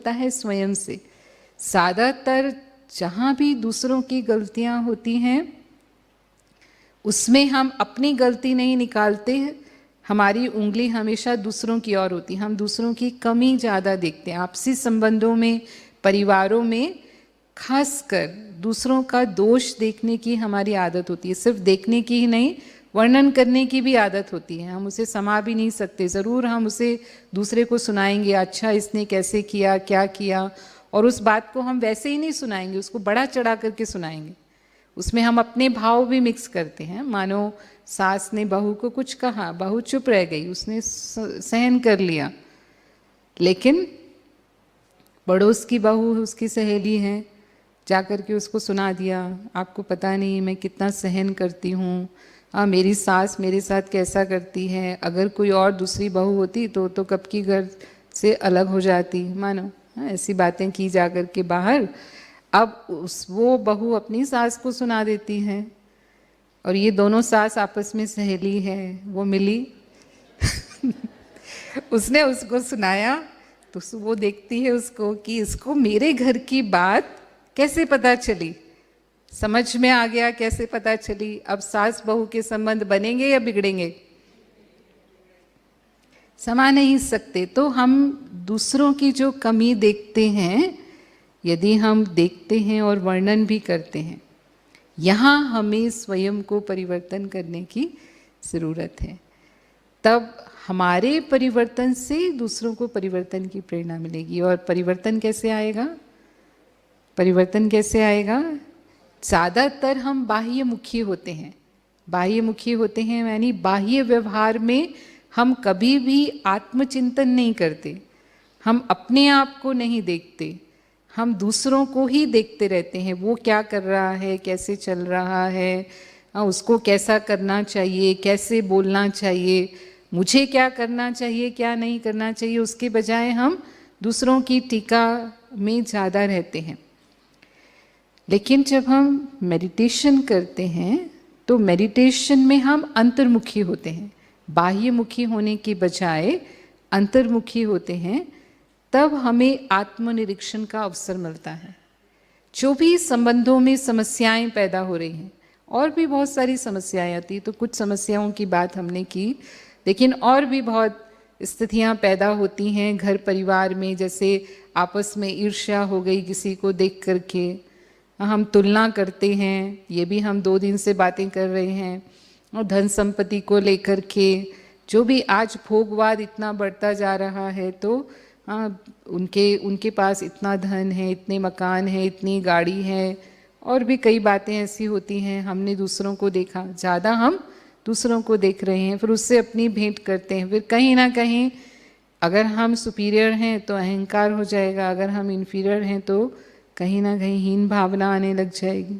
होता है स्वयं से। ज़्यादातर जहाँ भी दूसरों की गलतियाँ होती हैं उसमें हम अपनी गलती नहीं निकालते, हमारी उंगली हमेशा दूसरों की ओर होती है। हम दूसरों की कमी ज़्यादा देखते हैं। आपसी संबंधों में, परिवारों में खासकर दूसरों का दोष देखने की हमारी आदत होती है। सिर्फ देखने की ही नहीं, वर्णन करने की भी आदत होती है। हम उसे समा भी नहीं सकते, ज़रूर हम उसे दूसरे को सुनाएंगे, अच्छा इसने कैसे किया, क्या किया, और उस बात को हम वैसे ही नहीं सुनाएंगे, उसको बढ़ा चढ़ा करके सुनाएंगे। उसमें हम अपने भाव भी मिक्स करते हैं। मानो सास ने बहू को कुछ कहा, बहू चुप रह गई, उसने सहन कर लिया, लेकिन पड़ोस की बहू उसकी सहेली है, जाकर के उसको सुना दिया, आपको पता नहीं मैं कितना सहन करती हूँ, मेरी सास मेरे साथ कैसा करती है, अगर कोई और दूसरी बहू होती तो कब की घर से अलग हो जाती। मानो ऐसी बातें की जा कर के बाहर। अब वो बहू अपनी सास को सुना देती है, और ये दोनों सास आपस में सहेली है, वो मिली उसने उसको सुनाया, तो वो देखती है उसको कि इसको मेरे घर की बात कैसे पता चली, समझ में आ गया कैसे पता चली। अब सास बहू के संबंध बनेंगे या बिगड़ेंगे? समा नहीं सकते। तो हम दूसरों की जो कमी देखते हैं, यदि हम देखते हैं और वर्णन भी करते हैं, यहाँ हमें स्वयं को परिवर्तन करने की ज़रूरत है। तब हमारे परिवर्तन से दूसरों को परिवर्तन की प्रेरणा मिलेगी। और परिवर्तन कैसे आएगा? परिवर्तन कैसे आएगा? ज़्यादातर हम बाह्यमुखी होते हैं। बाह्यमुखी होते हैं यानी बाह्य व्यवहार में हम कभी भी आत्मचिंतन नहीं करते, हम अपने आप को नहीं देखते, हम दूसरों को ही देखते रहते हैं। वो क्या कर रहा है, कैसे चल रहा है, उसको कैसा करना चाहिए, कैसे बोलना चाहिए, मुझे क्या करना चाहिए, क्या नहीं करना चाहिए, उसके बजाय हम दूसरों की टीका में ज़्यादा रहते हैं। लेकिन जब हम मेडिटेशन करते हैं तो मेडिटेशन में हम अंतर्मुखी होते हैं, बाह्यमुखी होने के बजाय अंतर्मुखी होते हैं। तब हमें आत्मनिरीक्षण का अवसर मिलता है। जो भी संबंधों में समस्याएं पैदा हो रही हैं, और भी बहुत सारी समस्याएं आती, तो कुछ समस्याओं की बात हमने की, लेकिन और भी बहुत स्थितियां पैदा होती हैं घर परिवार में। जैसे आपस में ईर्ष्या हो गई किसी को देख करके, हम तुलना करते हैं, ये भी हम 2 दिन से बातें कर रहे हैं। और धन संपत्ति को लेकर के जो भी आज भोगवाद इतना बढ़ता जा रहा है, तो उनके पास इतना धन है, इतने मकान है, इतनी गाड़ी है, और भी कई बातें ऐसी होती हैं। हमने दूसरों को देखा, ज़्यादा हम दूसरों को देख रहे हैं, फिर उससे अपनी भेंट करते हैं। फिर कहीं ना कहीं अगर हम सुपीरियर हैं तो अहंकार हो जाएगा, अगर हम इन्फीरियर हैं तो कहीं ना कहीं हीन भावना आने लग जाएगी।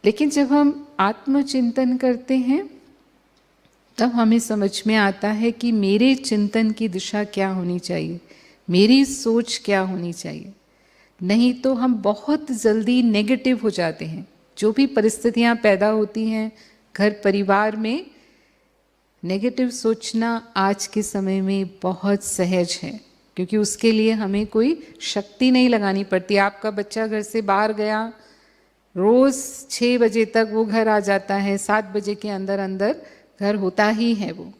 लेकिन जब हम आत्मचिंतन करते हैं तब हमें समझ में आता है कि मेरे चिंतन की दिशा क्या होनी चाहिए, मेरी सोच क्या होनी चाहिए। नहीं तो हम बहुत जल्दी नेगेटिव हो जाते हैं। जो भी परिस्थितियां पैदा होती हैं घर परिवार में, नेगेटिव सोचना आज के समय में बहुत सहज है, क्योंकि उसके लिए हमें कोई शक्ति नहीं लगानी पड़ती। आपका बच्चा घर से बाहर गया, रोज़ 6 बजे तक वो घर आ जाता है, 7 बजे के अंदर अंदर घर होता ही है वो।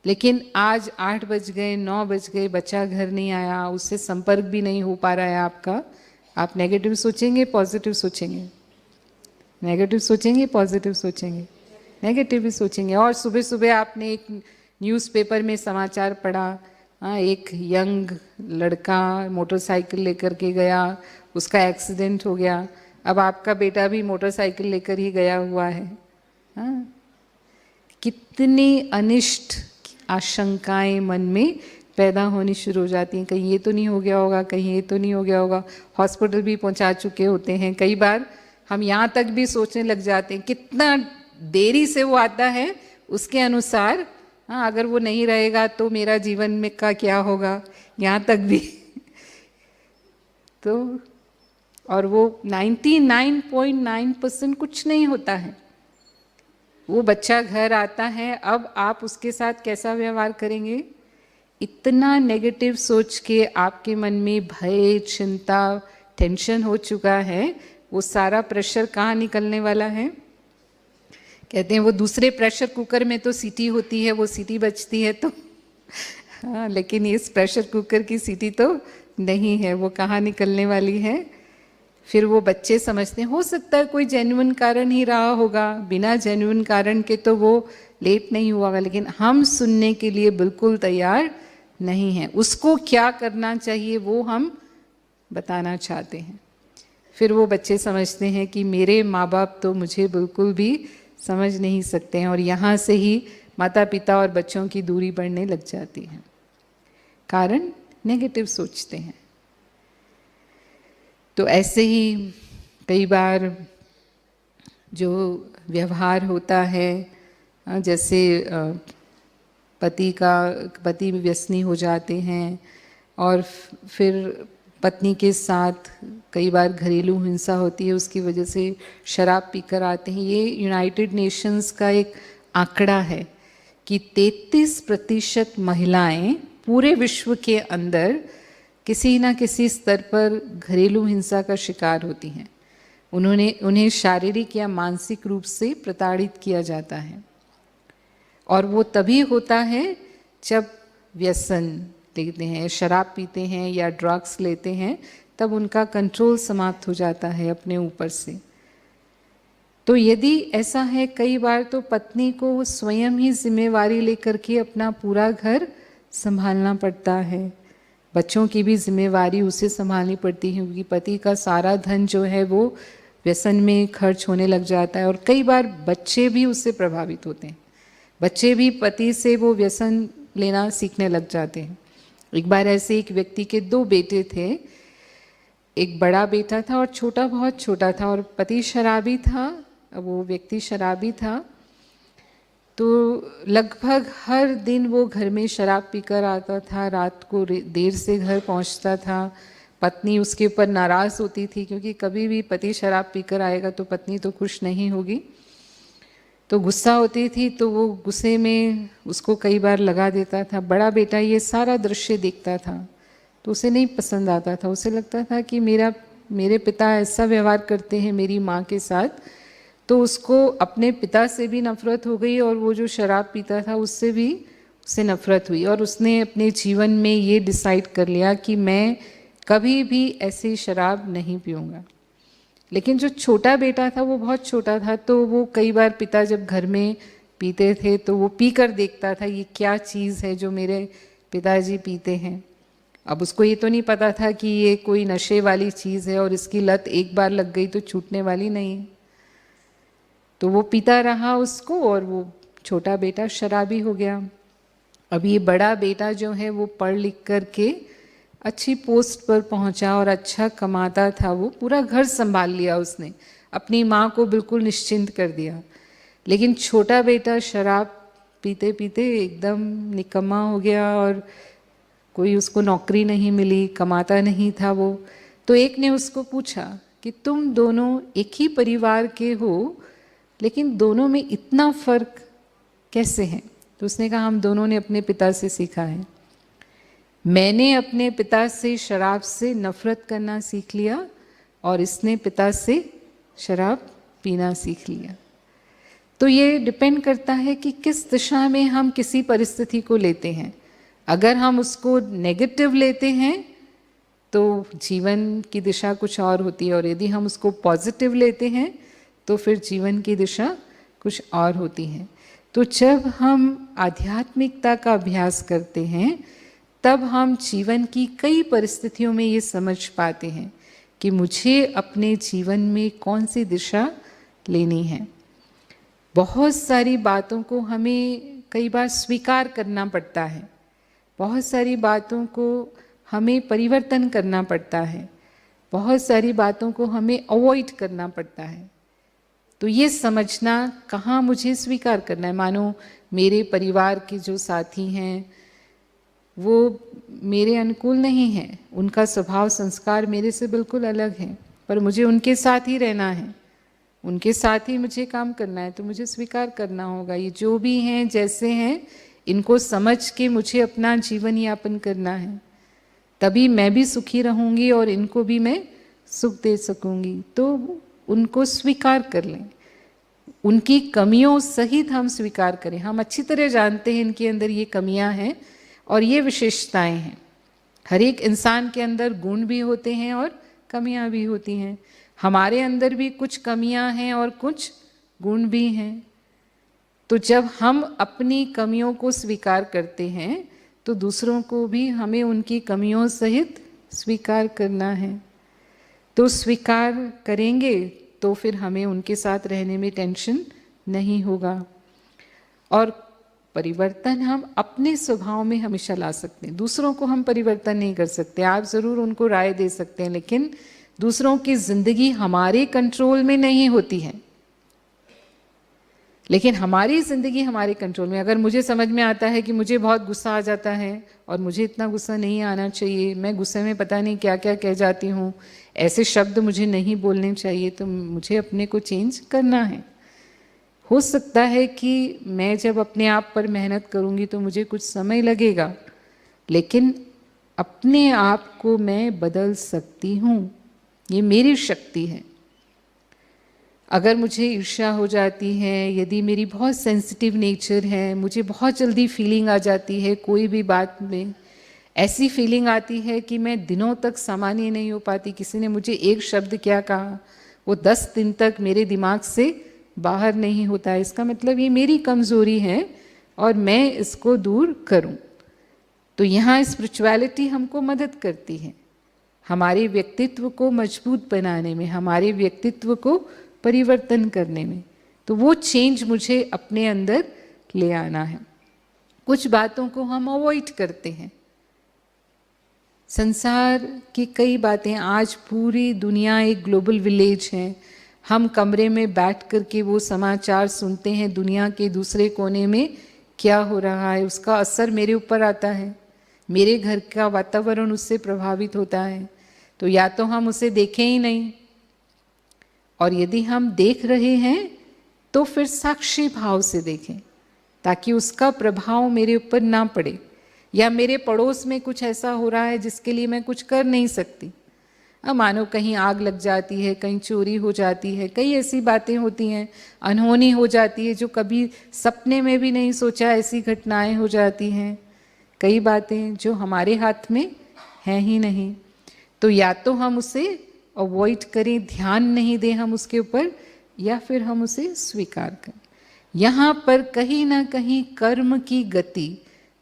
लेकिन आज 8 बज गए, 9 बज गए, बच्चा घर नहीं आया, उससे संपर्क भी नहीं हो पा रहा है आपका। आप नेगेटिव सोचेंगे, पॉजिटिव सोचेंगे? नेगेटिव सोचेंगे, पॉजिटिव सोचेंगे? नेगेटिव ही सोचेंगे। और सुबह सुबह आपने एक न्यूज़पेपर में समाचार पढ़ा, एक यंग लड़का मोटरसाइकिल लेकर के गया, उसका एक्सीडेंट हो गया। अब आपका बेटा भी मोटरसाइकिल लेकर ही गया हुआ है। कितनी अनिष्ट आशंकाएं मन में पैदा होनी शुरू हो जाती हैं। कहीं ये तो नहीं हो गया होगा, कहीं ये तो नहीं हो गया होगा। हॉस्पिटल भी पहुंचा चुके होते हैं। कई बार हम यहाँ तक भी सोचने लग जाते हैं कितना देरी से वो आता है, उसके अनुसार अगर वो नहीं रहेगा तो मेरा जीवन में का क्या होगा, यहाँ तक भी तो। और वो 99.9% कुछ नहीं होता है। वो बच्चा घर आता है, अब आप उसके साथ कैसा व्यवहार करेंगे? इतना नेगेटिव सोच के आपके मन में भय, चिंता, टेंशन हो चुका है, वो सारा प्रेशर कहाँ निकलने वाला है? कहते हैं वो दूसरे प्रेशर कुकर में तो सीटी होती है, वो सीटी बजती है तो हाँ, लेकिन इस प्रेशर कुकर की सीटी तो नहीं है, वो कहाँ निकलने वाली है? फिर वो बच्चे समझते हैं, हो सकता है कोई जेन्युइन कारण ही रहा होगा, बिना जेन्युइन कारण के तो वो लेट नहीं हुआ होगा, लेकिन हम सुनने के लिए बिल्कुल तैयार नहीं हैं। उसको क्या करना चाहिए वो हम बताना चाहते हैं। फिर वो बच्चे समझते हैं कि मेरे माँ बाप तो मुझे बिल्कुल भी समझ नहीं सकते हैं, और यहाँ से ही माता पिता और बच्चों की दूरी बढ़ने लग जाती है, कारण नेगेटिव सोचते हैं। तो ऐसे ही कई बार जो व्यवहार होता है, जैसे पति व्यसनी हो जाते हैं और फिर पत्नी के साथ कई बार घरेलू हिंसा होती है, उसकी वजह से शराब पीकर आते हैं। ये यूनाइटेड नेशंस का एक आंकड़ा है कि 33% महिलाएं पूरे विश्व के अंदर किसी न किसी स्तर पर घरेलू हिंसा का शिकार होती हैं। उन्हें शारीरिक या मानसिक रूप से प्रताड़ित किया जाता है, और वो तभी होता है जब व्यसन लेते हैं, शराब पीते हैं या ड्रग्स लेते हैं, तब उनका कंट्रोल समाप्त हो जाता है अपने ऊपर से। तो यदि ऐसा है, कई बार तो पत्नी को स्वयं ही जिम्मेवारी लेकर के अपना पूरा घर संभालना पड़ता है, बच्चों की भी जिम्मेवारी उसे संभालनी पड़ती है, क्योंकि पति का सारा धन जो है वो व्यसन में खर्च होने लग जाता है, और कई बार बच्चे भी उससे प्रभावित होते हैं, बच्चे भी पति से वो व्यसन लेना सीखने लग जाते हैं। एक बार ऐसे एक व्यक्ति के 2 बेटे थे, एक बड़ा बेटा था और छोटा बहुत छोटा था, और पति शराबी था, वो व्यक्ति शराबी था। तो लगभग हर दिन वो घर में शराब पीकर आता था, रात को देर से घर पहुंचता था। पत्नी उसके ऊपर नाराज़ होती थी, क्योंकि कभी भी पति शराब पीकर आएगा तो पत्नी तो खुश नहीं होगी, तो गुस्सा होती थी, तो वो गुस्से में उसको कई बार लगा देता था। बड़ा बेटा ये सारा दृश्य देखता था तो उसे नहीं पसंद आता था, उसे लगता था कि मेरे पिता ऐसा व्यवहार करते हैं मेरी माँ के साथ, तो उसको अपने पिता से भी नफरत हो गई, और वो जो शराब पीता था उससे भी उसे नफरत हुई, और उसने अपने जीवन में ये डिसाइड कर लिया कि मैं कभी भी ऐसी शराब नहीं पीऊँगा। लेकिन जो छोटा बेटा था वो बहुत छोटा था, तो वो कई बार पिता जब घर में पीते थे तो वो पी कर देखता था ये क्या चीज़ है जो मेरे पिताजी पीते हैं। अब उसको ये तो नहीं पता था कि ये कोई नशे वाली चीज़ है, और इसकी लत एक बार लग गई तो छूटने वाली नहीं है। तो वो पीता रहा उसको, और वो छोटा बेटा शराबी हो गया। अब ये बड़ा बेटा जो है वो पढ़ लिख कर के अच्छी पोस्ट पर पहुंचा और अच्छा कमाता था, वो पूरा घर संभाल लिया उसने, अपनी माँ को बिल्कुल निश्चिंत कर दिया। लेकिन छोटा बेटा शराब पीते पीते एकदम निकम्मा हो गया, और कोई उसको नौकरी नहीं मिली, कमाता नहीं था वो। तो एक ने उसको पूछा कि तुम दोनों एक ही परिवार के हो, लेकिन दोनों में इतना फ़र्क कैसे है? तो उसने कहा हम दोनों ने अपने पिता से सीखा है। मैंने अपने पिता से शराब से नफ़रत करना सीख लिया, और इसने पिता से शराब पीना सीख लिया। तो ये डिपेंड करता है कि किस दिशा में हम किसी परिस्थिति को लेते हैं। अगर हम उसको नेगेटिव लेते हैं तो जीवन की दिशा कुछ और होती है, और यदि हम उसको पॉजिटिव लेते हैं तो फिर जीवन की दिशा कुछ और होती है। तो जब हम आध्यात्मिकता का अभ्यास करते हैं तब हम जीवन की कई परिस्थितियों में ये समझ पाते हैं कि मुझे अपने जीवन में कौन सी दिशा लेनी है। बहुत सारी बातों को हमें कई बार स्वीकार करना पड़ता है, बहुत सारी बातों को हमें परिवर्तन करना पड़ता है, बहुत सारी बातों को हमें अवॉइड करना पड़ता है। तो ये समझना कहाँ मुझे स्वीकार करना है। मानो मेरे परिवार के जो साथी हैं वो मेरे अनुकूल नहीं हैं, उनका स्वभाव संस्कार मेरे से बिल्कुल अलग है, पर मुझे उनके साथ ही रहना है, उनके साथ ही मुझे काम करना है, तो मुझे स्वीकार करना होगा ये जो भी हैं जैसे हैं इनको समझ के मुझे अपना जीवन यापन करना है, तभी मैं भी सुखी रहूँगी और इनको भी मैं सुख दे सकूँगी। तो उनको स्वीकार कर लें, उनकी कमियों सहित हम स्वीकार करें। हम अच्छी तरह जानते हैं इनके अंदर ये कमियां हैं और ये विशेषताएं हैं। हर एक इंसान के अंदर गुण भी होते हैं और कमियां भी होती हैं। हमारे अंदर भी कुछ कमियां हैं और कुछ गुण भी हैं। तो जब हम अपनी कमियों को स्वीकार करते हैं तो दूसरों को भी हमें उनकी कमियों सहित स्वीकार करना है। तो स्वीकार करेंगे तो फिर हमें उनके साथ रहने में टेंशन नहीं होगा। और परिवर्तन हम अपने स्वभाव में हमेशा ला सकते हैं, दूसरों को हम परिवर्तन नहीं कर सकते। आप ज़रूर उनको राय दे सकते हैं, लेकिन दूसरों की ज़िंदगी हमारे कंट्रोल में नहीं होती है। लेकिन हमारी ज़िंदगी हमारे कंट्रोल में। अगर मुझे समझ में आता है कि मुझे बहुत गुस्सा आ जाता है और मुझे इतना गुस्सा नहीं आना चाहिए, मैं गुस्से में पता नहीं क्या क्या कह जाती हूँ, ऐसे शब्द मुझे नहीं बोलने चाहिए, तो मुझे अपने को चेंज करना है। हो सकता है कि मैं जब अपने आप पर मेहनत करूँगी तो मुझे कुछ समय लगेगा, लेकिन अपने आप को मैं बदल सकती हूँ, ये मेरी शक्ति है। अगर मुझे ईर्ष्या हो जाती है, यदि मेरी बहुत सेंसिटिव नेचर है, मुझे बहुत जल्दी फीलिंग आ जाती है कोई भी बात में, ऐसी फीलिंग आती है कि मैं दिनों तक सामान्य नहीं हो पाती। किसी ने मुझे एक शब्द क्या कहा, वो 10 दिन तक मेरे दिमाग से बाहर नहीं होता है। इसका मतलब ये मेरी कमज़ोरी है और मैं इसको दूर करूं। तो यहाँ स्पिरिचुअलिटी हमको मदद करती है हमारे व्यक्तित्व को मजबूत बनाने में, हमारे व्यक्तित्व को परिवर्तन करने में। तो वो चेंज मुझे अपने अंदर ले आना है। कुछ बातों को हम अवॉइड करते हैं। संसार की कई बातें, आज पूरी दुनिया एक ग्लोबल विलेज है। हम कमरे में बैठ कर के वो समाचार सुनते हैं, दुनिया के दूसरे कोने में क्या हो रहा है, उसका असर मेरे ऊपर आता है, मेरे घर का वातावरण उससे प्रभावित होता है। तो या तो हम उसे देखें ही नहीं, और यदि हम देख रहे हैं तो फिर साक्षी भाव से देखें, ताकि उसका प्रभाव मेरे ऊपर ना पड़े। या मेरे पड़ोस में कुछ ऐसा हो रहा है जिसके लिए मैं कुछ कर नहीं सकती। अब मानो कहीं आग लग जाती है, कहीं चोरी हो जाती है, कई ऐसी बातें होती हैं, अनहोनी हो जाती है जो कभी सपने में भी नहीं सोचा, ऐसी घटनाएं हो जाती हैं। कई बातें जो हमारे हाथ में हैं ही नहीं। तो या तो हम उसे अवॉइड करें, ध्यान नहीं दें हम उसके ऊपर, या फिर हम उसे स्वीकार करें। यहाँ पर कहीं ना कहीं कर्म की गति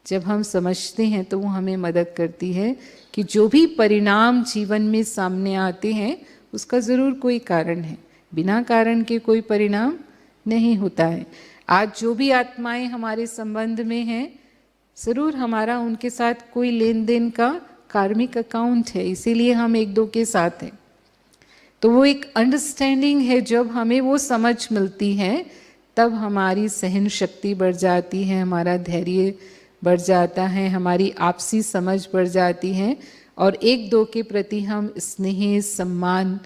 जब हम समझते हैं तो वो हमें मदद करती है कि जो भी परिणाम जीवन में सामने आते हैं उसका ज़रूर कोई कारण है, बिना कारण के कोई परिणाम नहीं होता है। आज जो भी आत्माएं हमारे संबंध में हैं, ज़रूर हमारा उनके साथ कोई लेन देन का कार्मिक अकाउंट है, इसीलिए हम एक दो के साथ हैं। तो वो एक अंडरस्टैंडिंग है, जब हमें वो समझ मिलती है तब हमारी सहन शक्ति बढ़ जाती है, हमारा धैर्य बढ़ जाता है, हमारी आपसी समझ बढ़ जाती है और एक दो के प्रति हम स्नेह सम्मान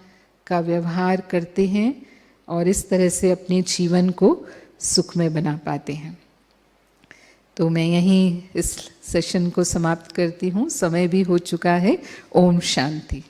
का व्यवहार करते हैं और इस तरह से अपने जीवन को सुखमय बना पाते हैं। तो मैं यहीं इस सेशन को समाप्त करती हूँ, समय भी हो चुका है। ओम शांति।